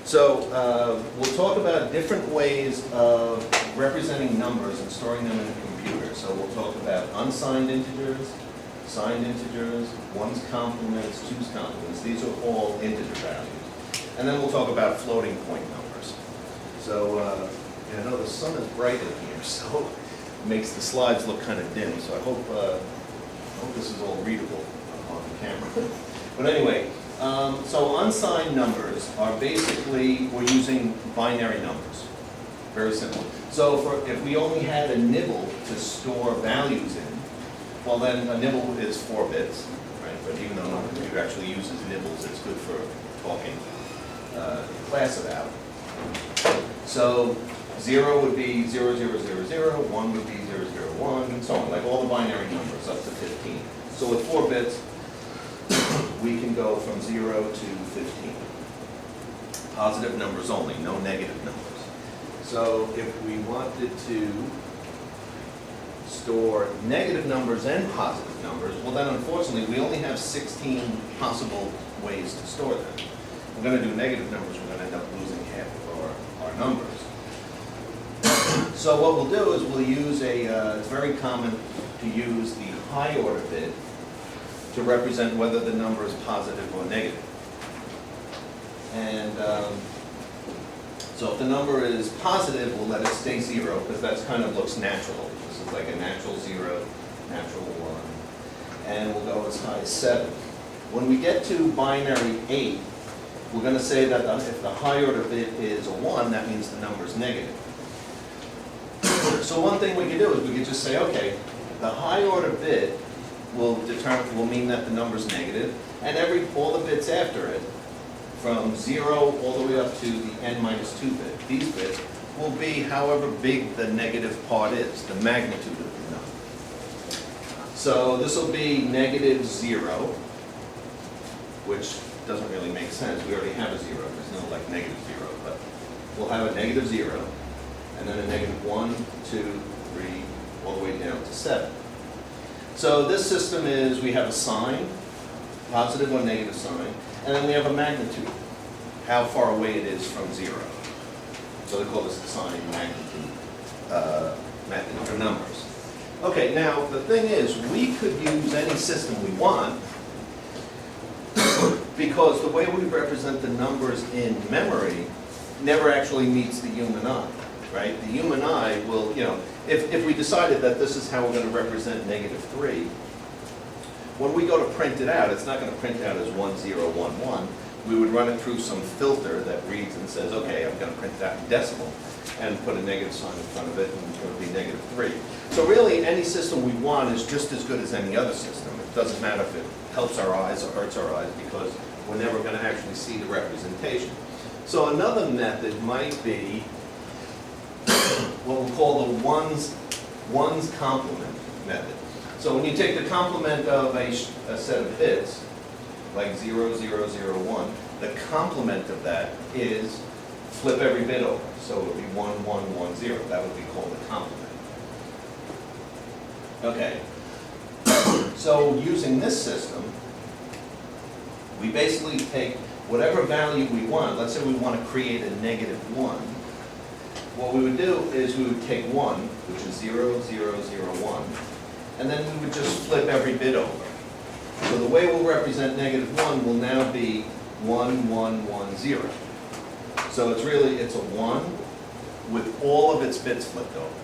So we'll talk about different ways of representing numbers and storing them in a computer. So we'll talk about unsigned integers, signed integers, ones complements, twos complements. These are all integer values. And then we'll talk about floating point numbers. So I know the sun is bright in here, so it makes the slides look kind of dim. So I hope this is all readable on the camera. But anyway, so unsigned numbers are basically, we're using binary numbers. Very simple. So if we only had a nibble to store values in, well then a nibble is 4 bits, right? But even though no computer actually uses nibbles, it's good for talking in class about. So 0 would be 0, 0, 0, 0, 1 would be 0, 0, 1, and so on, like all the binary numbers up to 15. So with 4 bits, we can go from 0 to 15. Positive numbers only, no negative numbers. So if we wanted to store negative numbers and positive numbers, well then unfortunately we only have 16 possible ways to store them. If we're going to do negative numbers, we're going to end up losing half of our numbers. So what we'll do is we'll use it's very common to use the high order bit to represent whether the number is positive or negative. And so if the number is positive, we'll let it stay 0, because that kind of looks natural. This is like a natural 0, natural 1, and we'll go as high as 7. When we get to binary 8, we're going to say that if the high order bit is a 1, that means the number is negative. So one thing we can do is we could just say, okay, the high order bit will mean that the number is negative, and all the bits after it, from 0 all the way up to the n-2 bit, these bits will be however big the negative part is, the magnitude of the number. So this will be negative 0, which doesn't really make sense. We already have a 0. There's no like negative 0, but we'll have a negative 0, and then a negative 1, 2, 3, all the way down to 7. So this system is, we have a sign, positive or negative sign, and then we have a magnitude, how far away it is from 0. So they call this the sign magnitude method for numbers. Okay, now the thing is, we could use any system we want, because the way we represent the numbers in memory never actually meets the human eye, right? The human eye will, if we decided that this is how we're going to represent -3, when we go to print it out, it's not going to print out as 1, 0, 1, 1. We would run it through some filter that reads and says, okay, I'm going to print it out in decimal, and put a negative sign in front of it, and it would be -3. So really, any system we want is just as good as any other system. It doesn't matter if it helps our eyes or hurts our eyes, because we're never going to actually see the representation. So another method might be what we'll call the ones complement method. So when you take the complement of a set of bits, like 0, 0, 0, 1, the complement of that is flip every bit over. So it would be 1, 1, 1, 0. That would be called the complement. Okay. So using this system, we basically take whatever value we want. Let's say we want to create a -1. What we would do is we would take 1, which is 0, 0, 0, 1, and then we would just flip every bit over. So the way we'll represent -1 will now be 1, 1, 1, 0. So it's a 1 with all of its bits flipped over.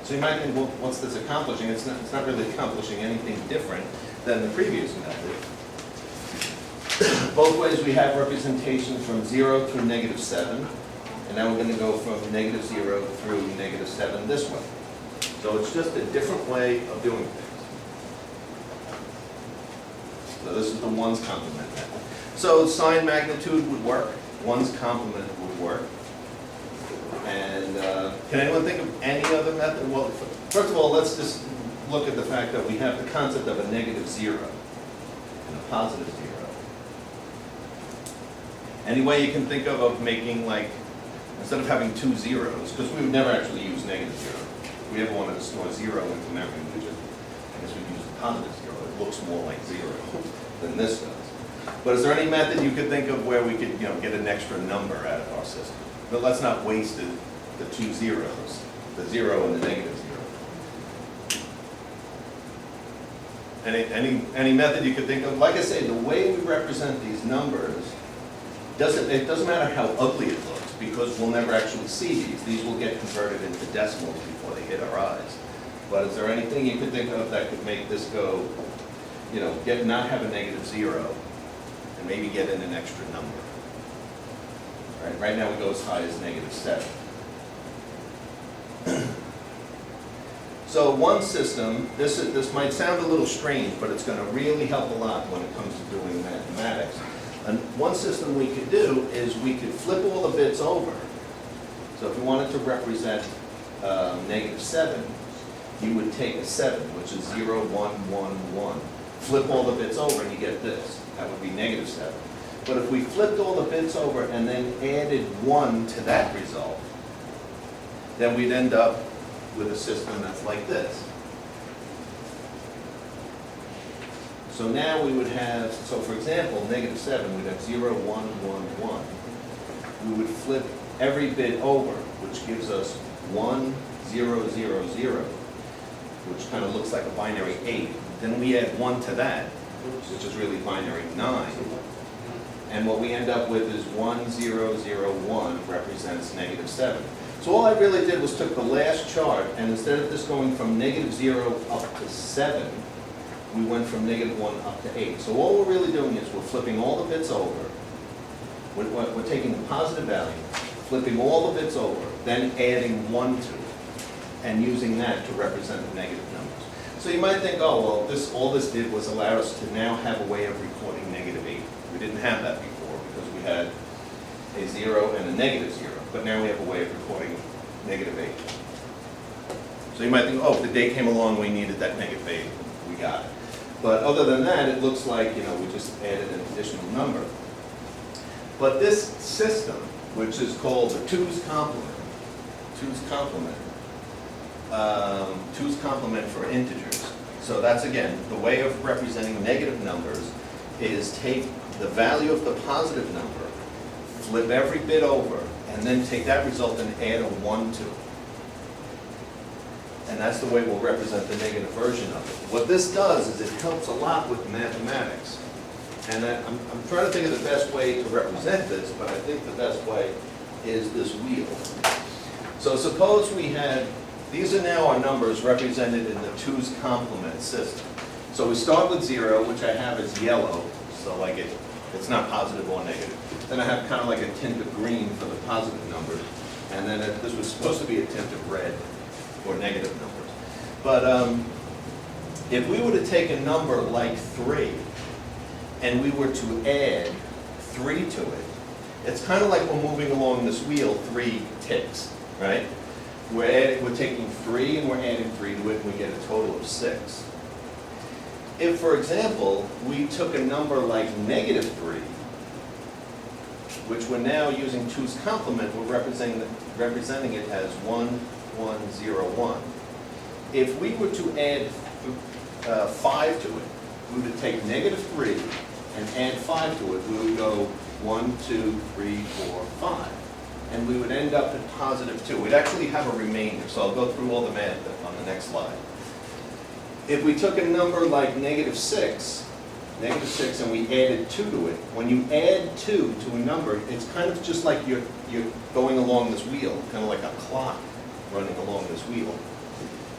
So you might think, well, what's this accomplishing? It's not really accomplishing anything different than the previous method. Both ways we have representation from 0 through -7. And now we're going to go from -0 through -7 this way. So it's just a different way of doing things. So this is the ones complement method. So sign magnitude would work. Ones complement would work. And can anyone think of any other method? Well, first of all, let's just look at the fact that we have the concept of a -0 and a +0. Any way you can think of making, like, instead of having 2 zeros, because we would never actually use -0. If we ever wanted to store 0 into memory, I guess we'd use the +0. It looks more like 0 than this does. But is there any method you could think of where we could, get an extra number out of our system? But let's not waste the two zeros, the zero and the negative zero. Any method you could think of? Like I say, the way we represent these numbers, it doesn't matter how ugly it looks, because we'll never actually see these. These will get converted into decimals before they hit our eyes. But is there anything you could think of that could make this go, not have a negative zero, and maybe get in an extra number? Right now we go as high as -7. So one system, this might sound a little strange, but it's going to really help a lot when it comes to doing mathematics. And one system we could do is we could flip all the bits over. So if we wanted to represent -7, you would take a 7, which is 0, 1, 1, 1. Flip all the bits over and you get this. That would be -7. But if we flipped all the bits over and then added 1 to that result, then we'd end up with a system that's like this. So now we would have, for example, -7, we'd have 0, 1, 1, 1. We would flip every bit over, which gives us 1, 0, 0, 0, which kind of looks like a binary 8. Then we add 1 to that, which is really binary 9. And what we end up with is 1, 0, 0, 1 represents -7. So all I really did was took the last chart, and instead of this going from -0 up to 7, we went from -1 up to 8. So all we're really doing is we're flipping all the bits over. We're taking the positive value, flipping all the bits over, then adding 1 to it, and using that to represent the negative numbers. So you might think, oh, well, all this did was allow us to now have a way of recording -8. We didn't have that before because we had a 0 and a -0, but now we have a way of recording -8. So you might think, oh, if the day came along, we needed that -8, we got it. But other than that, it looks like, we just added an additional number. But this system, which is called the two's complement for integers. So that's, again, the way of representing negative numbers is take the value of the positive number, flip every bit over, and then take that result and add a 1 to it. And that's the way we'll represent the negative version of it. What this does is it helps a lot with mathematics. And I'm trying to think of the best way to represent this, but I think the best way is this wheel. So suppose we had, these are now our numbers represented in the two's complement system. So we start with 0, which I have as yellow, so like it's not positive or negative. Then I have kind of like a tint of green for the positive numbers, and then this was supposed to be a tint of red for negative numbers. But if we were to take a number like 3, and we were to add 3 to it, it's kind of like we're moving along this wheel 3 ticks, right? We're taking 3 and we're adding 3 to it, and we get a total of 6. If, for example, we took a number like -3, which we're now using two's complement, we're representing it as 1, 1, 0, 1. If we were to add 5 to it, we would take -3 and add 5 to it. We would go 1, 2, 3, 4, 5. And we would end up at +2. We'd actually have a remainder, so I'll go through all the math on the next slide. If we took a number like -6, and we added 2 to it, when you add 2 to a number, it's kind of just like you're going along this wheel, kind of like a clock running along this wheel.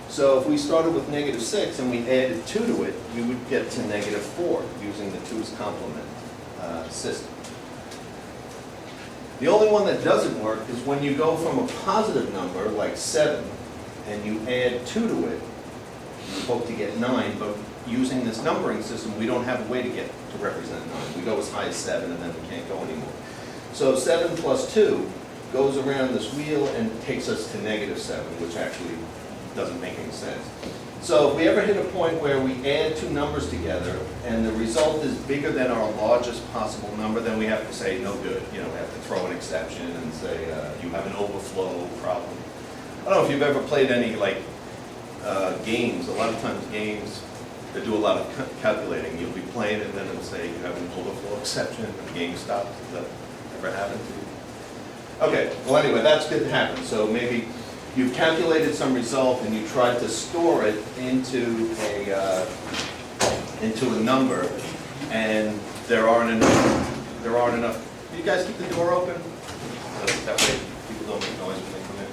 So if we started with -6 and we added 2 to it, we would get to -4 using the two's complement system. The only one that doesn't work is when you go from a positive number like 7 and you add 2 to it, you hope to get 9, but using this numbering system, we don't have a way to represent 9. We go as high as 7 and then we can't go anymore. So 7 plus 2 goes around this wheel and takes us to -7, which actually doesn't make any sense. So if we ever hit a point where we add 2 numbers together and the result is bigger than our largest possible number, then we have to say no good. We have to throw an exception and say you have an overflow problem. I don't know if you've ever played any games. A lot of times games that do a lot of calculating. You'll be playing and then it'll say you have an overflow exception and the game stops. Does that ever happen to you? Okay, well anyway, that's good to happen. So maybe you've calculated some result and you tried to store it into a number, and there aren't enough. Do you guys keep the door open? So that way people don't make noise when they come in.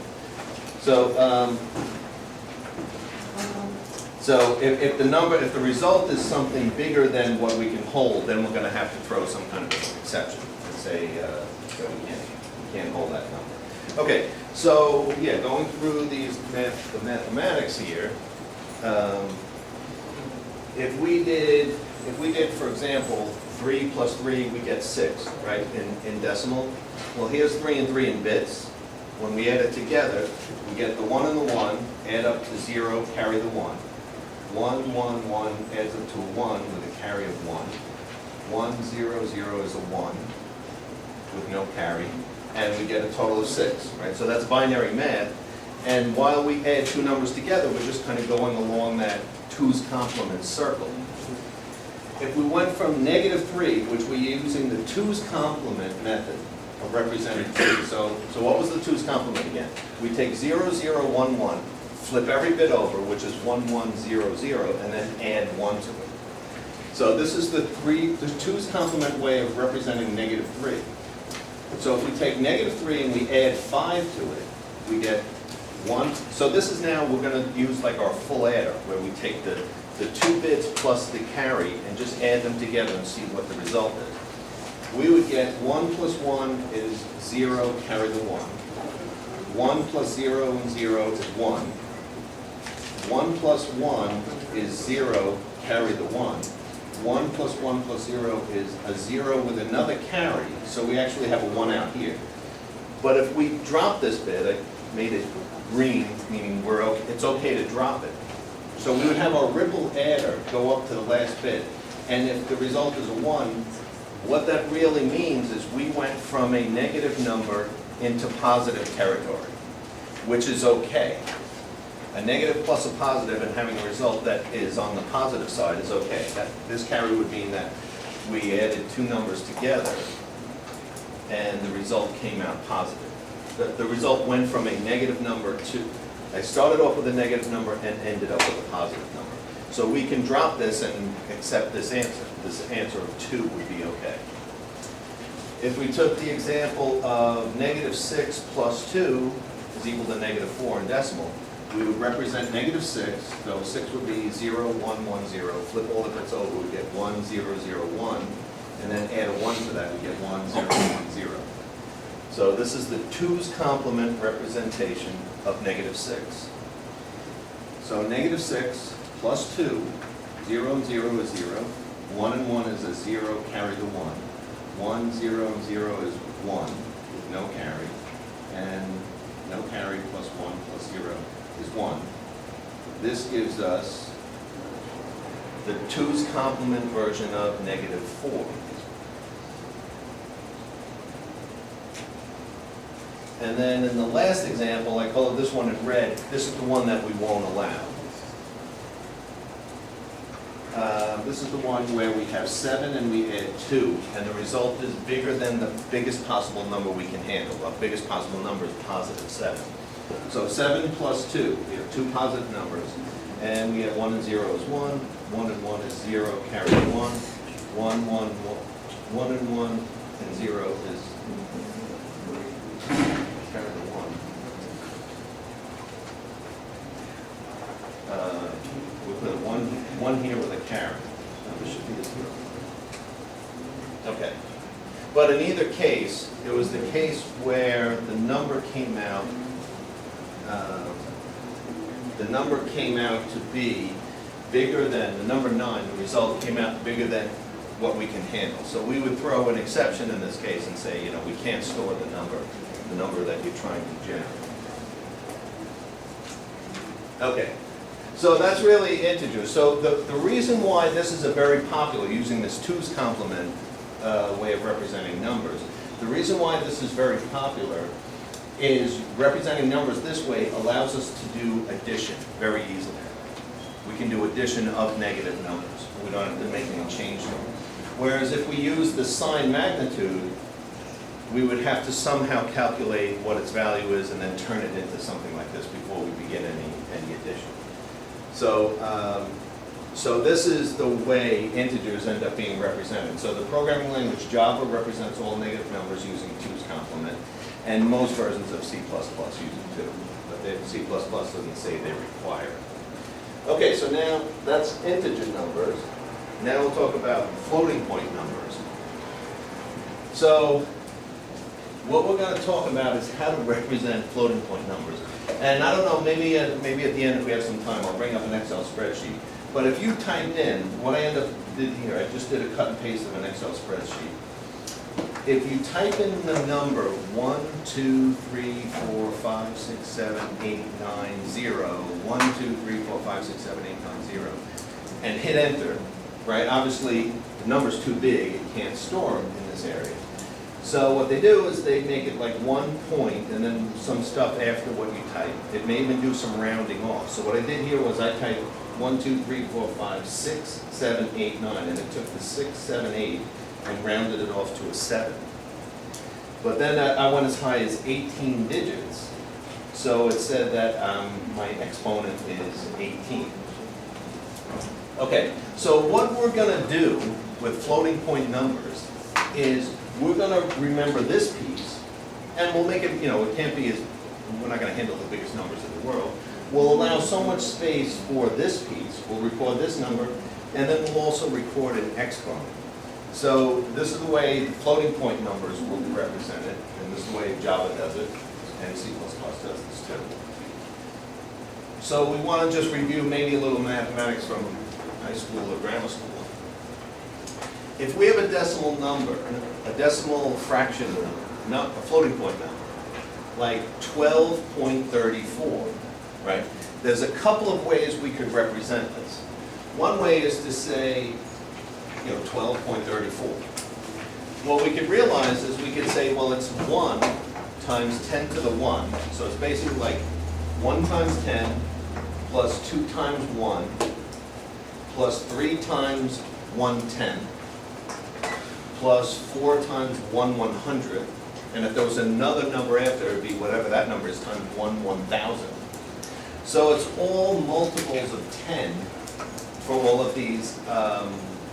So if the result is something bigger than what we can hold, then we're going to have to throw some kind of exception and say that we can't hold that number. Okay, so yeah, going through the mathematics here, if we did, for example, 3 plus 3, we get 6, right, in decimal. Well, here's 3 and 3 in bits. When we add it together, we get the 1 and the 1, add up to 0, carry the 1. 1, 1, 1 adds up to a 1 with a carry of 1. 1, 0, 0 is a 1 with no carry. And we get a total of 6, right? So that's binary math. And while we add two numbers together, we're just kind of going along that 2's complement circle. If we went from -3, which we're using the 2's complement method of representing 3. So what was the 2's complement again? We take 0, 0, 1, 1, flip every bit over, which is 1, 1, 0, 0, and then add 1 to it. So this is the 2's complement way of representing -3. So if we take -3 and we add 5 to it, we get 1. So this is now, we're going to use like our full adder, where we take the 2 bits plus the carry and just add them together and see what the result is. We would get 1 plus 1 is 0, carry the 1. 1 plus 0 and 0 is 1. 1 plus 1 is 0, carry the 1. 1 plus 1 plus 0 is a 0 with another carry, so we actually have a 1 out here. But if we drop this bit, I made it green, meaning it's okay to drop it. So we would have our ripple adder go up to the last bit, and if the result is a 1, what that really means is we went from a negative number into positive territory, which is okay. A negative plus a positive and having a result that is on the positive side is okay. This carry would mean that we added two numbers together and the result came out positive. The result went from a negative number to, I started off with a negative number and ended up with a positive number. So we can drop this and accept this answer. This answer of 2 would be okay. If we took the example of -6 plus 2 is equal to -4 in decimal, we would represent -6, so 6 would be 0, 1, 1, 0. Flip all the bits over, we get 1, 0, 0, 1. And then add a 1 to that, we get 1, 0, 1, 0. So this is the 2's complement representation of -6. So -6 plus 2, 0 and 0 is 0. 1 and 1 is a 0, carry the 1. 1, 0 and 0 is 1 with no carry. And no carry plus 1 plus 0 is 1. This gives us the 2's complement version of -4. And then in the last example, I colored this one in red. This is the one that we won't allow. This is the one where we have 7 and we add 2, and the result is bigger than the biggest possible number we can handle. Our biggest possible number is +7. So 7 plus 2, we have two positive numbers, and we have 1 and 0 is 1, 1 and 1 is 0, carry 1, 1, 1, 1 and 1, and 0 is carry the 1. We put a 1 here with a carry. This should be a 0. Okay. But in either case, it was the case where the number came out to be bigger than, the number 9, the result came out bigger than what we can handle. So we would throw an exception in this case and say, we can't store the number that you're trying to generate. Okay. So that's really integers. So the reason why this is a very popular, using this 2's complement way of representing numbers, the reason why this is very popular is representing numbers this way allows us to do addition very easily. We can do addition of negative numbers. We don't have to make any change to them. Whereas if we use the sign magnitude, we would have to somehow calculate what its value is and then turn it into something like this before we begin any addition. So this is the way integers end up being represented. So the programming language Java represents all negative numbers using 2's complement, and most versions of C++ use 2, but C++ doesn't say they require it. Okay, so now that's integer numbers. Now we'll talk about floating point numbers. So what we're going to talk about is how to represent floating point numbers. And I don't know, maybe at the end if we have some time, I'll bring up an Excel spreadsheet. But if you typed in, what I did here, I just did a cut and paste of an Excel spreadsheet. If you type in the number 1, 2, 3, 4, 5, 6, 7, 8, 9, 0, 1, 2, 3, 4, 5, 6, 7, 8, 9, 0, and hit enter, right? Obviously, the number's too big, it can't store them in this area. So what they do is they make it like 1 point and then some stuff after what you type. It may even do some rounding off. So what I did here was I typed 1, 2, 3, 4, 5, 6, 7, 8, 9, and it took the 6, 7, 8 and rounded it off to a 7. But then I went as high as 18 digits. So it said that my exponent is 18. Okay, so what we're going to do with floating point numbers is we're going to remember this piece, and we'll make it, it can't be as, we're not going to handle the biggest numbers in the world. We'll allow so much space for this piece. We'll record this number, and then we'll also record an exponent. So this is the way floating point numbers will be represented, and this is the way Java does it, and C++ does this too. So we want to just review maybe a little mathematics from high school or grammar school. If we have a decimal number, a decimal fraction number, a floating point number, like 12.34, right? There's a couple of ways we could represent this. One way is to say, 12.34. What we could realize is we could say, well, it's 1 times 10 to the 1. So it's basically like 1 times 10 plus 2 times 1 plus 3 times 1/10 plus 4 times 1/100. And if there was another number after, it would be whatever that number is times 1/1000. So it's all multiples of 10 for all of these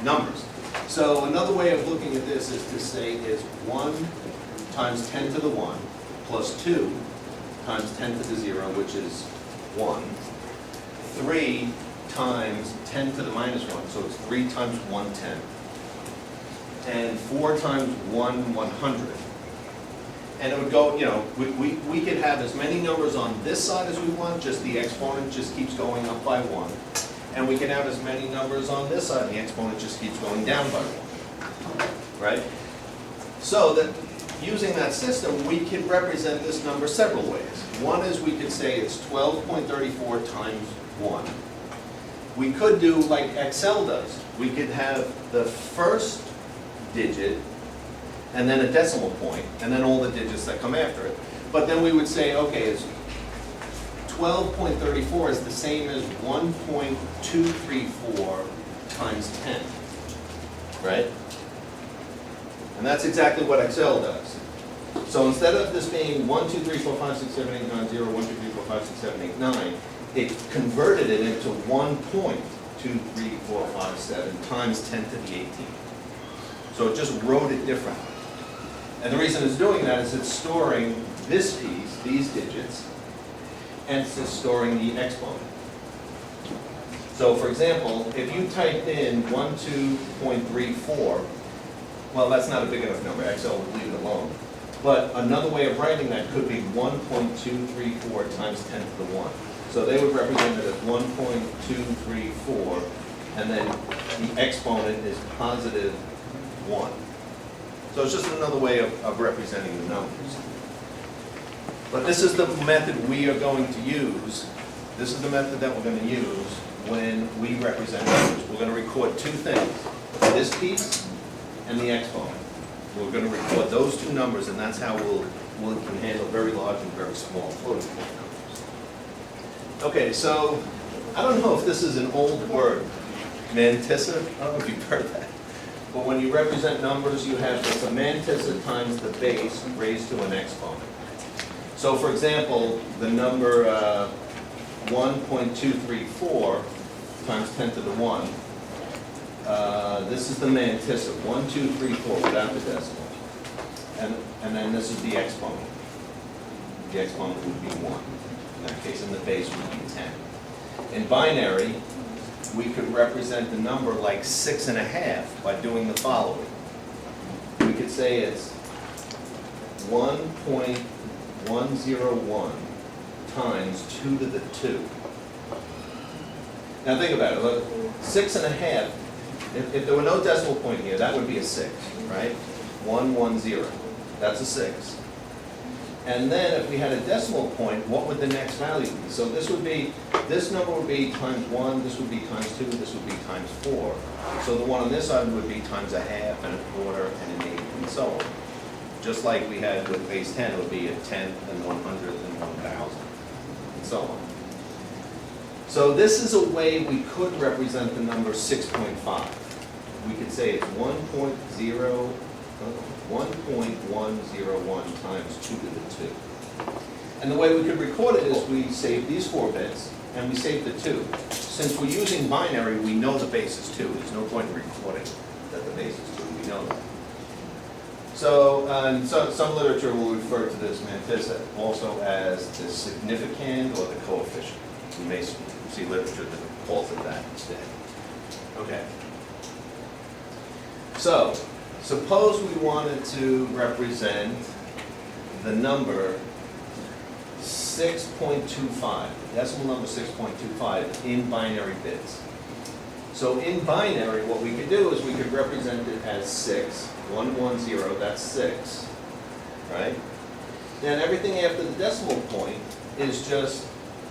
numbers. So another way of looking at this is to say is 1 times 10 to the 1 plus 2 times 10 to the 0, which is 1. 3 times 10 to the minus 1, so it's 3 times 1/10. And 4 times 1/100. And it would go, we could have as many numbers on this side as we want, just the exponent just keeps going up by 1. And we can have as many numbers on this side, and the exponent just keeps going down by 1, right? So that using that system, we can represent this number several ways. One is we could say it's 12.34 times 1. We could do like Excel does. We could have the first digit, and then a decimal point, and then all the digits that come after it. But then we would say, okay, it's 12.34 is the same as 1.234 times 10, right? And that's exactly what Excel does. So instead of this being 1, 2, 3, 4, 5, 6, 7, 8, 9, 0, 1, 2, 3, 4, 5, 6, 7, 8, 9, it converted it into 1.2345 times 10 to the 18. So it just wrote it differently. And the reason it's doing that is it's storing this piece, these digits, and it's just storing the exponent. So for example, if you typed in 12.34, well, that's not a big enough number. Excel would leave it alone. But another way of writing that could be 1.234 times 10 to the 1. So they would represent it as 1.234, and then the exponent is positive 1. So it's just another way of representing the numbers. But this is the method we are going to use. This is the method that we're going to use when we represent numbers. We're going to record two things, this piece and the exponent. We're going to record those two numbers, and that's how we can handle very large and very small floating point numbers. Okay, so I don't know if this is an old word, mantissa, I don't know if you've heard that. But when you represent numbers, you have the mantissa times the base raised to an exponent. So for example, the number 1.234 times 10 to the 1, this is the mantissa, 1, 2, 3, 4 without the decimal. And then this is the exponent. The exponent would be 1. In that case, and the base would be 10. In binary, we could represent the number like 6.5 by doing the following. We could say it's 1.101 times 2 to the 2. Now think about it, look, 6.5, if there were no decimal point here, that would be a 6, right? 110, that's a 6. And then if we had a decimal point, what would the next value be? So this would be, this number would be times 1, this would be times 2, this would be times 4. So the one on this side would be times a half and a quarter and an eighth and so on. Just like we had with base 10, it would be a tenth and 100th and 1,000 and so on. So this is a way we could represent the number 6.5. We could say it's 1.101 times 2 to the 2. And the way we could record it is we save these 4 bits and we save the 2. Since we're using binary, we know the base is 2. There's no point in recording that the base is 2. We know that. So, some literature will refer to this mantissa also as the significand or the coefficient. You may see literature that calls it that instead. Okay. So, suppose we wanted to represent the number 6.25, the decimal number 6.25 in binary bits. So in binary, what we could do is we could represent it as 6, 110, that's 6, right? Then everything after the decimal point is just,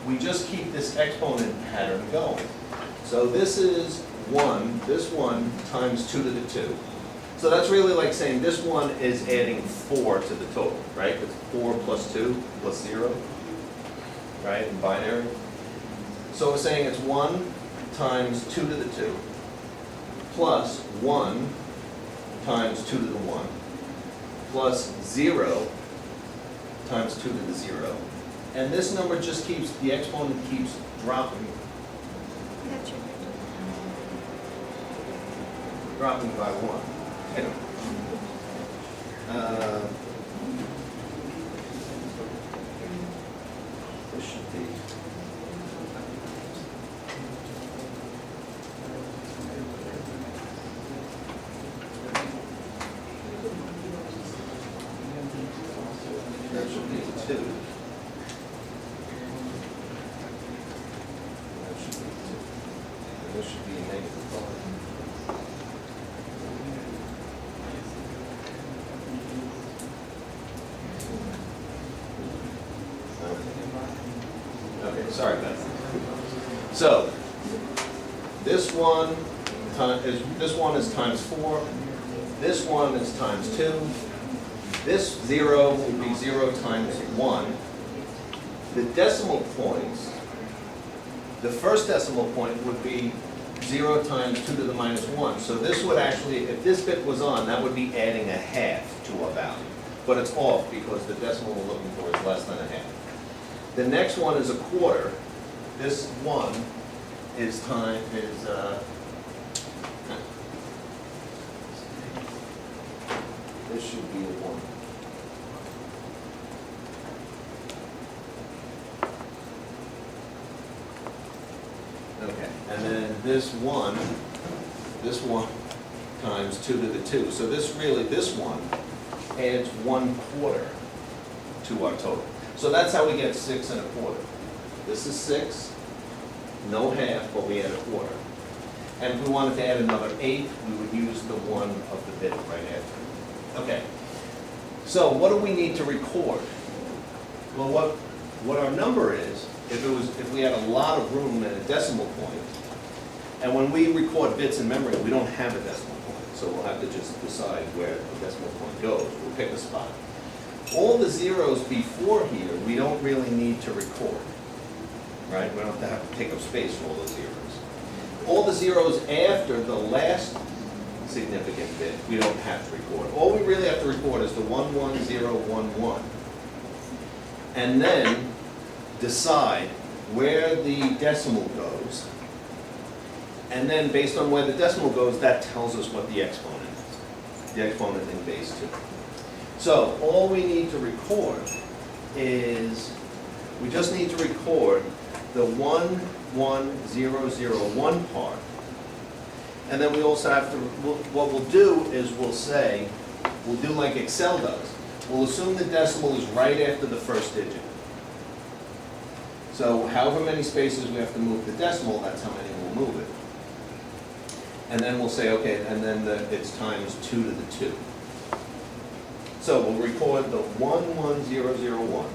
we just keep this exponent pattern going. So this is 1, this 1 times 2 to the 2. So that's really like saying this one is adding 4 to the total, right? It's 4 plus 2 plus 0, right, in binary. So we're saying it's 1 times 2 to the 2 plus 1 times 2 to the 1 plus 0 times 2 to the 0. And this number just keeps, the exponent keeps dropping. Dropping by 1. Anyway. This should be. That should be 2. That should be 2. And this should be a negative 5. Okay, sorry about that. So, this one is times 4, this one is times 2, this 0 will be 0 times 1. The decimal points, the first decimal point would be 0 times 2 to the minus 1. So this would actually, if this bit was on, that would be adding a half to a value. But it's off because the decimal we're looking for is less than a half. The next one is a quarter. This 1 is this should be a 1. Okay, and then this 1 times 2 to the 2. So this one adds 1/4 to our total. So that's how we get 6 1/4. This is 6, no half, but we add a quarter. And if we wanted to add another 8, we would use the 1 of the bit right after. Okay. So what do we need to record? Well, what our number is, if we had a lot of room at a decimal point, and when we record bits in memory, we don't have a decimal point, so we'll have to just decide where the decimal point goes. We'll pick a spot. All the zeros before here, we don't really need to record. right? We don't have to take up space for all those zeros. All the zeros after the last significant bit, we don't have to record. All we really have to record is the 11011. And then decide where the decimal goes. And then based on where the decimal goes, that tells us what the exponent is. The exponent in base 2. So all we need to record is, we just need to record the 11001 part. And then we also have to, what we'll do is we'll say, we'll do like Excel does. We'll assume the decimal is right after the first digit. So however many spaces we have to move the decimal, that's how many we'll move it. And then we'll say, okay, and then it's times 2 to the 2. So we'll record the 11001.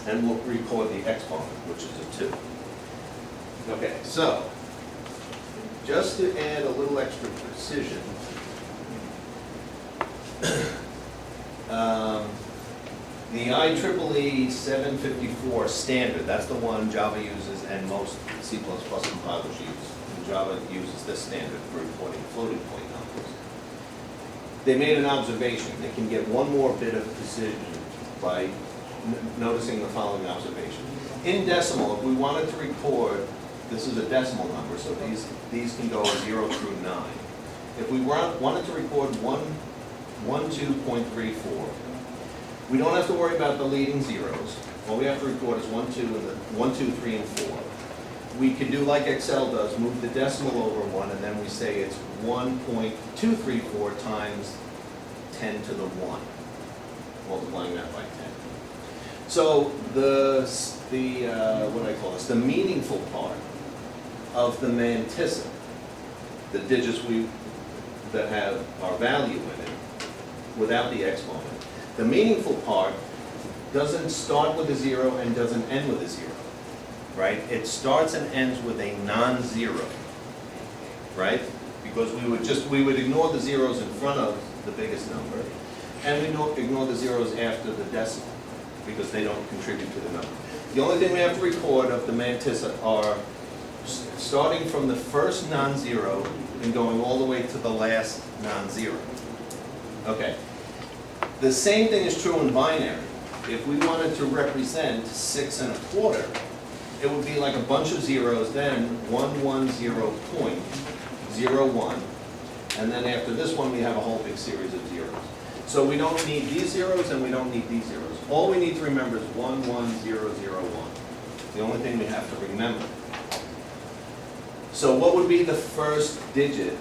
And we'll record the exponent, which is a 2. Okay, so just to add a little extra precision, the IEEE 754 standard, that's the one Java uses and most C++ compilers use. And Java uses this standard for reporting floating point numbers. They made an observation. They can get one more bit of precision by noticing the following observation. In decimal, if we wanted to record, this is a decimal number, so these can go 0 through 9. If we wanted to record 12.34, we don't have to worry about the leading zeros. All we have to record is 1, 2, and 1, 2, 3, and 4. We can do like Excel does, move the decimal over 1, and then we say it's 1.234 times 10 to the 1, multiplying that by 10. So what do I call this? The meaningful part of the mantissa, the digits that have our value in it, without the exponent. The meaningful part doesn't start with a 0 and doesn't end with a 0, right? It starts and ends with a non-zero, right? Because we would ignore the zeros in front of the biggest number, and we ignore the zeros after the decimal, because they don't contribute to the number. The only thing we have to record of the mantissa are starting from the first non-zero and going all the way to the last non-zero. Okay. The same thing is true in binary. If we wanted to represent 6 1/4, it would be like a bunch of zeros, then 110.01, and then after this one we have a whole big series of zeros. So we don't need these zeros and we don't need these zeros. All we need to remember is 11001. The only thing we have to remember. So what would be the first digit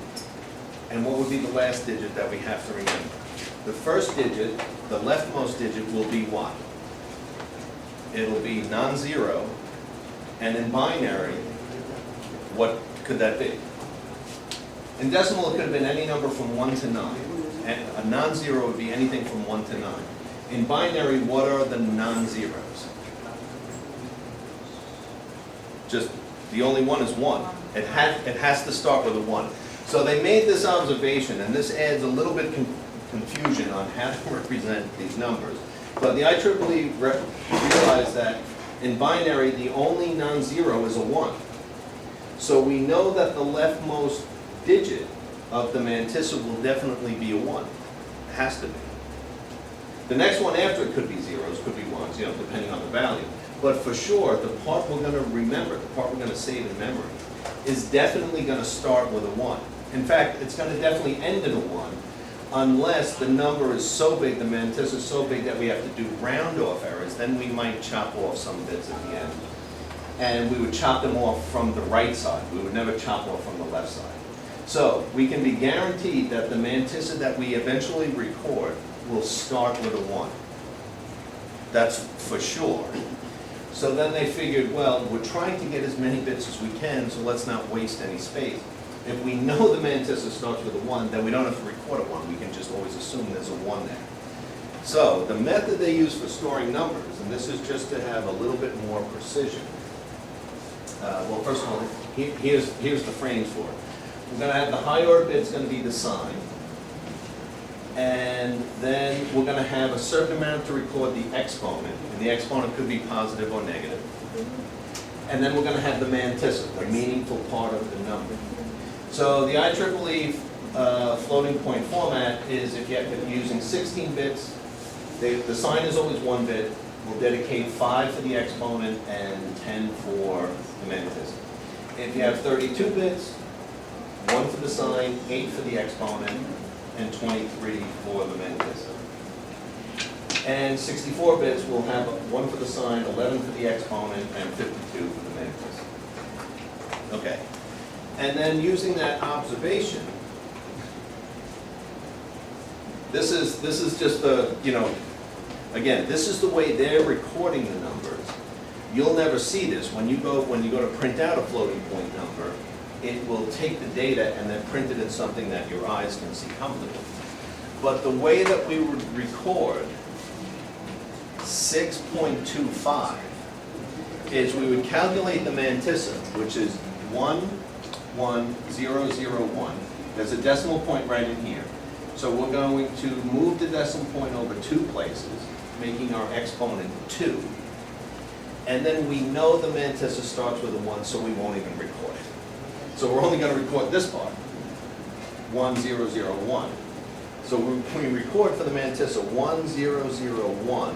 and what would be the last digit that we have to remember? The first digit, the leftmost digit, will be what? It'll be non-zero, and in binary, what could that be? In decimal, it could have been any number from 1 to 9. And a non-zero would be anything from 1 to 9. In binary, what are the non-zeros? Just, the only one is 1. It has to start with a 1. So they made this observation, and this adds a little bit confusion on how to represent these numbers. But the IEEE realized that in binary, the only non-zero is a 1. So we know that the leftmost digit of the mantissa will definitely be a 1. It has to be. The next one after it could be zeros, could be ones, depending on the value. But for sure, the part we're going to remember, the part we're going to save in memory, is definitely going to start with a 1. In fact, it's going to definitely end in a 1, unless the number is so big, the mantissa is so big that we have to do round-off errors. Then we might chop off some bits at the end. And we would chop them off from the right side. We would never chop off from the left side. So we can be guaranteed that the mantissa that we eventually record will start with a 1. That's for sure. So then they figured, well, we're trying to get as many bits as we can, so let's not waste any space. If we know the mantissa starts with a 1, then we don't have to record a 1. We can just always assume there's a 1 there. So the method they use for storing numbers, and this is just to have a little bit more precision. Well, first of all, here's the frames for it. We're going to have the high order bit's going to be the sign. And then we're gonna have a certain amount to record the exponent, and the exponent could be positive or negative. And then we're gonna have the mantissa, the meaningful part of the number. So the IEEE floating point format is if you're using 16 bits, the sign is always 1 bit. We'll dedicate 5 for the exponent and 10 for the mantissa. If you have 32 bits, 1 for the sign, 8 for the exponent, and 23 for the mantissa. And 64 bits, we'll have 1 for the sign, 11 for the exponent, and 52 for the mantissa. Okay. And then using that observation, this is just the, again, this is the way they're recording the numbers. You'll never see this. When you go to print out a floating point number, it will take the data and then print it in something that your eyes can see comfortably. But the way that we would record 6.25 is we would calculate the mantissa, which is 11001. There's a decimal point right in here. So we're going to move the decimal point over 2 places, making our exponent 2. And then we know the mantissa starts with a 1, so we won't even record it. So we're only going to record this part, 1001. So we record for the mantissa 1001,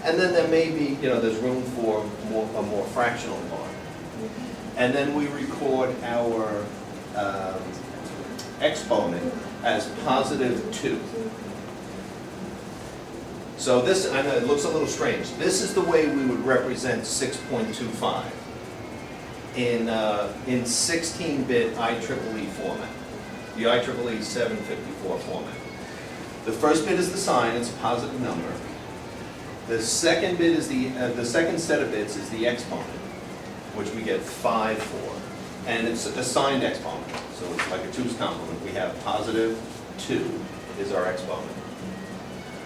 and then there may be, there's room for a more fractional part. And then we record our exponent as positive 2. So this, I know it looks a little strange. This is the way we would represent 6.25 in 16-bit IEEE format, the IEEE 754 format. The first bit is the sign; it's a positive number. The second bit is the second set of bits is the exponent, which we get 5 for, and it's a signed exponent, so it's like a 2's complement. We have positive 2 is our exponent.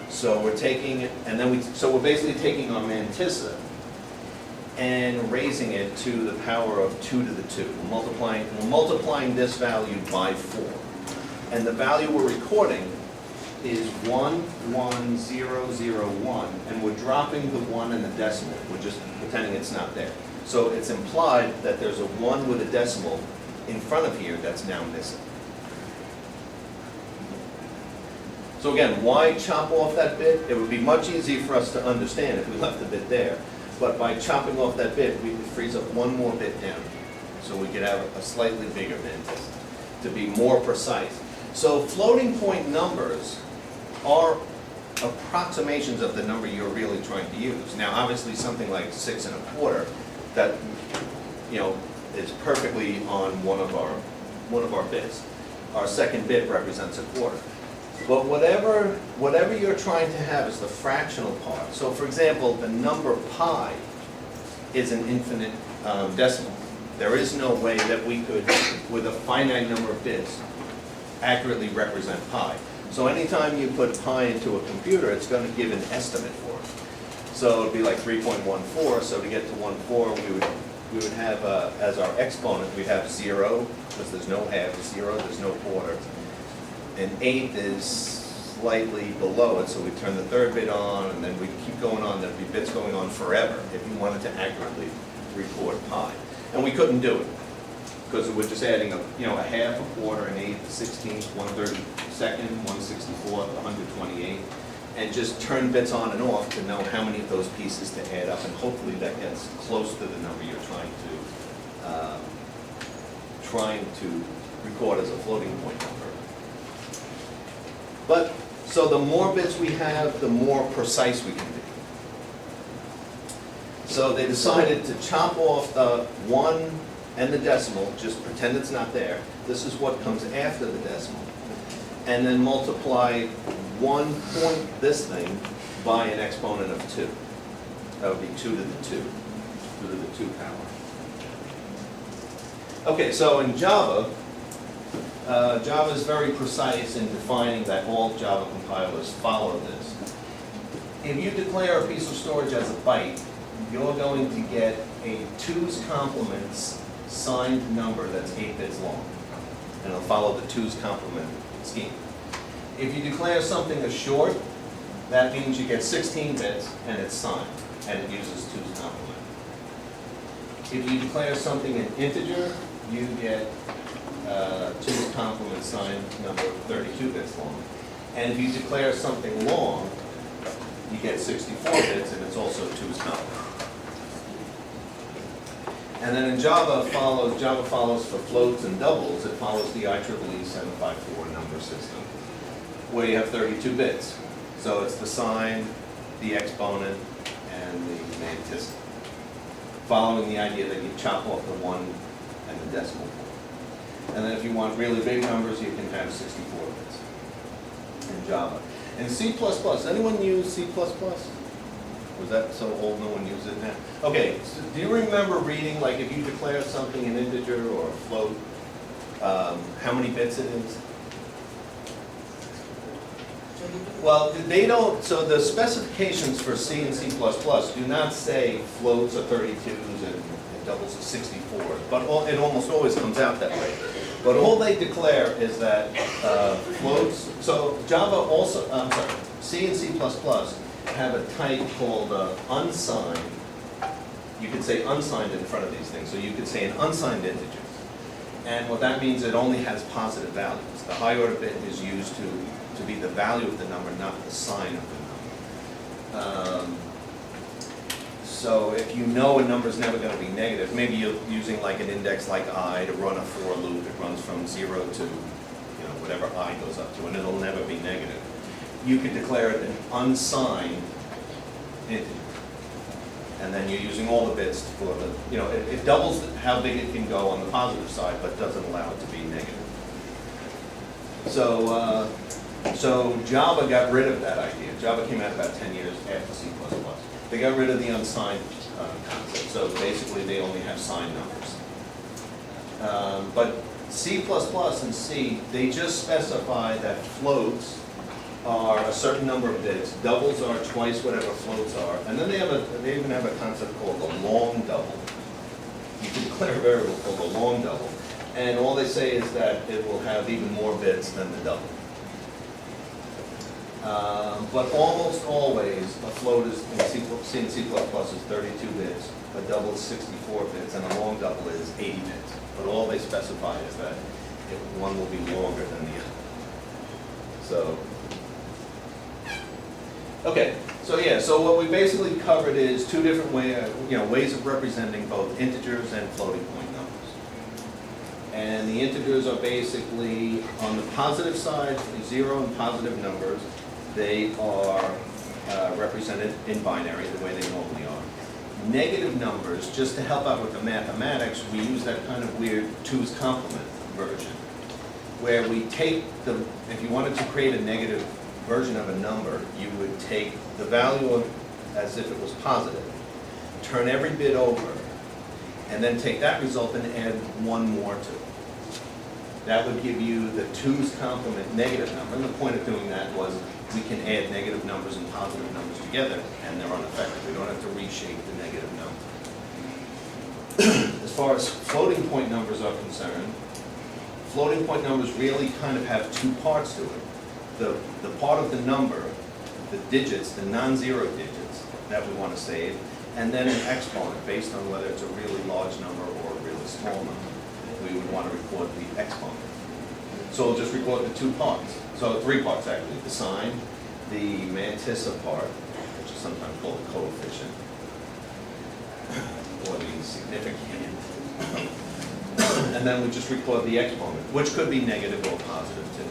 So we're taking it, and then we're basically taking our mantissa and raising it to the power of 2 to the 2. We're multiplying this value by 4. And the value we're recording is 11001, and we're dropping the 1 and the decimal. We're just pretending it's not there. So it's implied that there's a 1 with a decimal in front of here that's now missing. So again, why chop off that bit? It would be much easier for us to understand if we left the bit there. But by chopping off that bit, it frees up 1 more bit down. So we could have a slightly bigger mantissa to be more precise. So floating point numbers are approximations of the number you're really trying to use. Now obviously something like 6 1/4, that is perfectly on one of our bits. Our second bit represents a quarter. But whatever you're trying to have is the fractional part. So for example, the number pi is an infinite decimal. There is no way that we could, with a finite number of bits, accurately represent pi. So anytime you put pi into a computer, it's going to give an estimate for it. So it would be like 3.14. So to get to 14, we would have as our exponent, we'd have 0, because there's no half, 0, there's no quarter. And 8 is slightly below it, so we turn the third bit on, and then we keep going on. There'd be bits going on forever if you wanted to accurately record pi. And we couldn't do it, because we're just adding a half, a quarter, an eighth, a 16th, 1/32, 1/64, 128, and just turn bits on and off to know how many of those pieces to add up, and hopefully that gets close to the number you're trying to record as a floating point number. But, so the more bits we have, the more precise we can be. So they decided to chop off the 1 and the decimal, just pretend it's not there. This is what comes after the decimal. And then multiply 1 point this thing by an exponent of 2. That would be 2 to the 2, 2 to the 2 power. Okay, so in Java, Java is very precise in defining that all Java compilers follow this. If you declare a piece of storage as a byte, you're going to get a 2's complement signed number that's 8 bits long. And it'll follow the 2's complement scheme. If you declare something as short, that means you get 16 bits and it's signed, and it uses 2's complement. If you declare something an integer, you get 2's complement signed number 32 bits long. And if you declare something long, you get 64 bits and it's also 2's complement. And then in Java follows for floats and doubles, it follows the IEEE 754 number system, where you have 32 bits. So it's the sign, the exponent, and the mantissa, following the idea that you chop off the 1 and the decimal point. And then if you want really big numbers, you can have 64 bits in Java. In C++, anyone use C++? Was that so old no one uses it now? Okay, so do you remember reading, like if you declare something an integer or a float, how many bits it is? Well, they don't, so the specifications for C and C++ do not say floats are 32s and doubles are 64s, but it almost always comes out that way. But all they declare is that floats, so Java also, I'm sorry, C and C++ have a type called unsigned. You could say unsigned in front of these things, so you could say an unsigned integer. And what that means, it only has positive values. The high order bit is used to be the value of the number, not the sign of the number. So if you know a number is never going to be negative, maybe you're using like an index like I to run a for loop. It runs from 0 to whatever I goes up to, and it'll never be negative. You could declare it an unsigned integer. And then you're using all the bits for the, it doubles how big it can go on the positive side, but doesn't allow it to be negative. So Java got rid of that idea. Java came out about 10 years after C++. They got rid of the unsigned concept. So basically they only have signed numbers. But C++ and C, they just specify that floats are a certain number of bits, doubles are twice whatever floats are, and then they even have a concept called a long double. You can declare a variable called a long double, and all they say is that it will have even more bits than the double. But almost always a float is in C and C++ is 32 bits, a double is 64 bits, and a long double is 80 bits. But all they specify is that one will be longer than the other. So. Okay, so what we basically covered is two different ways of representing both integers and floating point numbers. And the integers are basically, on the positive side, 0 and positive numbers, they are represented in binary the way they normally are. Negative numbers, just to help out with the mathematics, we use that kind of weird 2's complement version, where we take if you wanted to create a negative version of a number, you would take the value as if it was positive, turn every bit over, and then take that result and add one more to it. That would give you the 2's complement negative number, and the point of doing that was we can add negative numbers and positive numbers together, and they're unaffected. We don't have to reshape the negative number. As far as floating point numbers are concerned, floating point numbers really kind of have two parts to it. The part of the number, the digits, the non-zero digits that we want to save, and then an exponent based on whether it's a really large number or a really small number. We would want to record the exponent. So we'll just record the two parts. So three parts actually, the sign, the mantissa part, which is sometimes called the coefficient, or the significand, and then we just record the exponent, which could be negative or positive too.